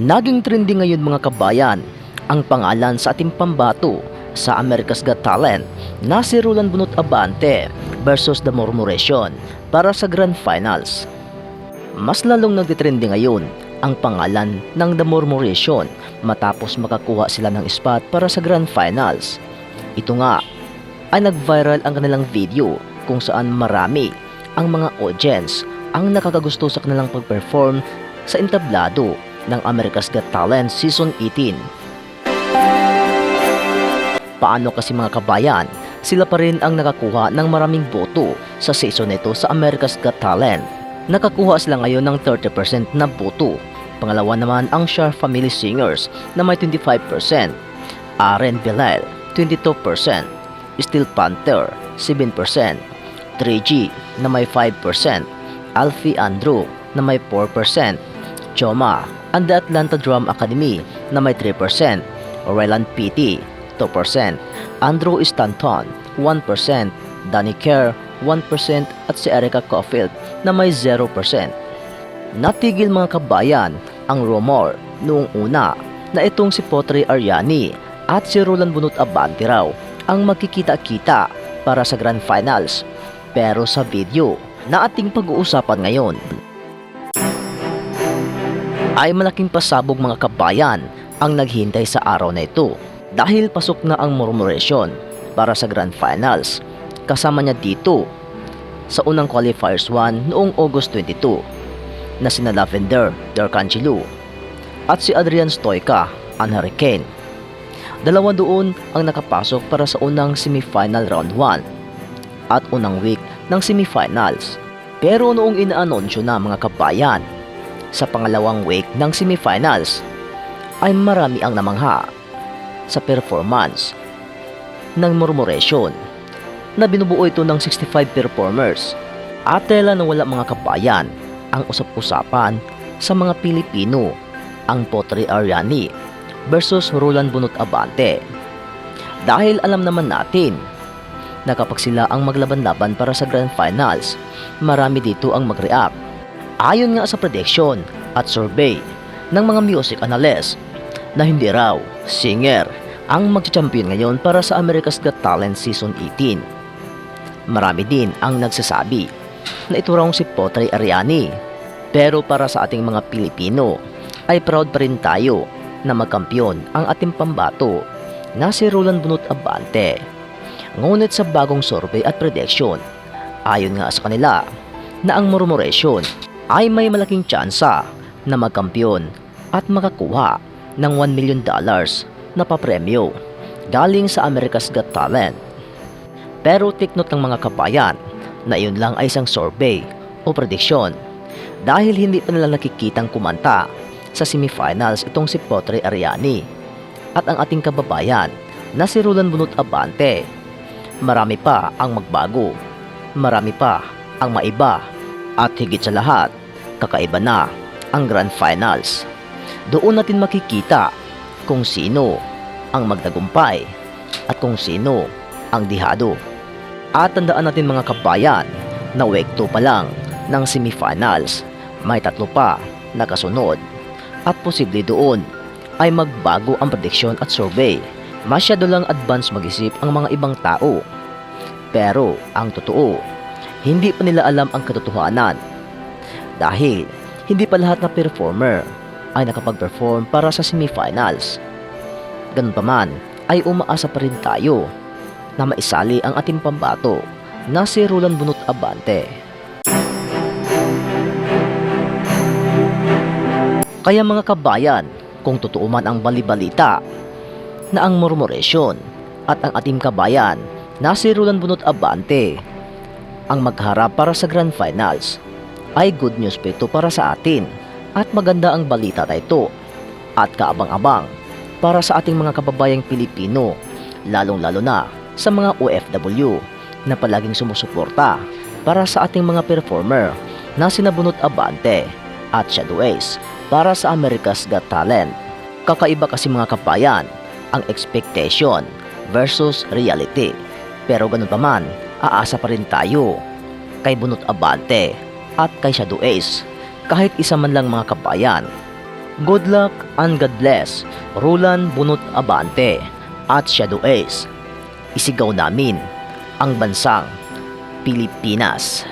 Naging trending ngayon mga kabayan ang pangalan sa ating pambato sa America's Got Talent na si Roland Bunot Abante versus The Murmuration para sa Grand Finals. Mas lalong nagtitrending ngayon ang pangalan ng The Murmuration matapos makakuha sila ng spot para sa Grand Finals. Ito nga ay nag-viral ang kanilang video kung saan marami ang mga audience ang nakakagusto sa kanilang pag-perform sa entablado ng America's Got Talent Season 18. Paano kasi mga kabayan, sila pa rin ang nakakuha ng maraming boto sa season nito sa America's Got Talent. Nakakuha sila ngayon ng 30% na boto. Pangalawa naman ang Shar Family Singers na may 25%, Aren Bilal 22%, Steel Panther 7%, 3G na may 5%, Alfie Andrew na may 4%, Choma and the Atlanta Drum Academy na may 3%, Ryland PT 2%, Andrew Stanton 1%, Danny Kerr 1% at si Erica Caulfield na may 0%. Natigil mga kabayan ang rumor noong una na itong si Potri Ariani at si Roland Bunot Abante raw ang magkikita-kita para sa Grand Finals. Pero sa video na ating pag-uusapan ngayon ay malaking pasabog mga kabayan ang naghintay sa araw na ito dahil pasok na ang Murmuration para sa Grand Finals. Kasama niya dito sa unang qualifiers 1 noong August 22 na sina Lavender Darkancelo at si Adrian Stoica and Hurricane. Dalawa doon ang nakapasok para sa unang semifinal round 1 at unang week ng semifinals. Pero noong inaanunsyo na mga kabayan sa pangalawang week ng semifinals ay marami ang namangha sa performance ng Murmuration na binubuo ito ng 65 performers at tela na wala mga kabayan ang usap-usapan sa mga Pilipino ang Potri Ariani versus Roland Bunot Abante. Dahil alam naman natin na kapag sila ang maglaban-laban para sa Grand Finals, marami dito ang mag-react. Ayon nga sa prediction at survey ng mga music analysts na hindi raw singer ang magcha-champion ngayon para sa America's Got Talent Season 18. Marami din ang nagsasabi na ito raw si Potri Ariani. Pero para sa ating mga Pilipino ay proud pa rin tayo na magkampiyon ang ating pambato na si Roland Bunot Abante. Ngunit sa bagong survey at prediction, ayon nga sa kanila na ang Murmuration ay may malaking tsansa na magkampiyon at makakuha ng $1 million na papremyo galing sa America's Got Talent. Pero take note ng mga kabayan na iyon lang ay isang survey o prediction dahil hindi pa nila nakikitang kumanta sa semifinals itong si Potri Ariani at ang ating kababayan na si Roland Bunot Abante. Marami pa ang magbago, marami pa ang maiba at higit sa lahat, kakaiba na ang Grand Finals. Doon natin makikita kung sino ang magtagumpay at kung sino ang dihado. At tandaan natin mga kabayan na week 2 pa lang ng semifinals, may 3 pa na kasunod at posible doon ay magbago ang prediction at survey. Masyado lang advance mag-isip ang mga ibang tao. Pero ang totoo, hindi pa nila alam ang katotohanan dahil hindi pa lahat na performer ay nakapag-perform para sa semifinals. Ganun pa man ay umaasa pa rin tayo na maisali ang ating pambato na si Roland Bunot Abante. Kaya mga kabayan, kung totoo man ang balibalita na ang Murmuration at ang ating kabayan na si Roland Bunot Abante ang magharap para sa Grand Finals, ay good news pa ito para sa atin at maganda ang balita na ito at kaabang-abang para sa ating mga kababayang Pilipino, lalong-lalo na sa mga OFW na palaging sumusuporta para sa ating mga performer na sina Bunot Abante at Shadow Ace para sa America's Got Talent. Kakaiba kasi mga kabayan ang expectation versus reality. Pero ganun pa man, aasa pa rin tayo kay Bunot Abante at kay Shadow Ace kahit isa man lang mga kabayan Good luck and God bless, Roland Bunot Abante at Shadow Ace. Isigaw namin ang bansang Pilipinas.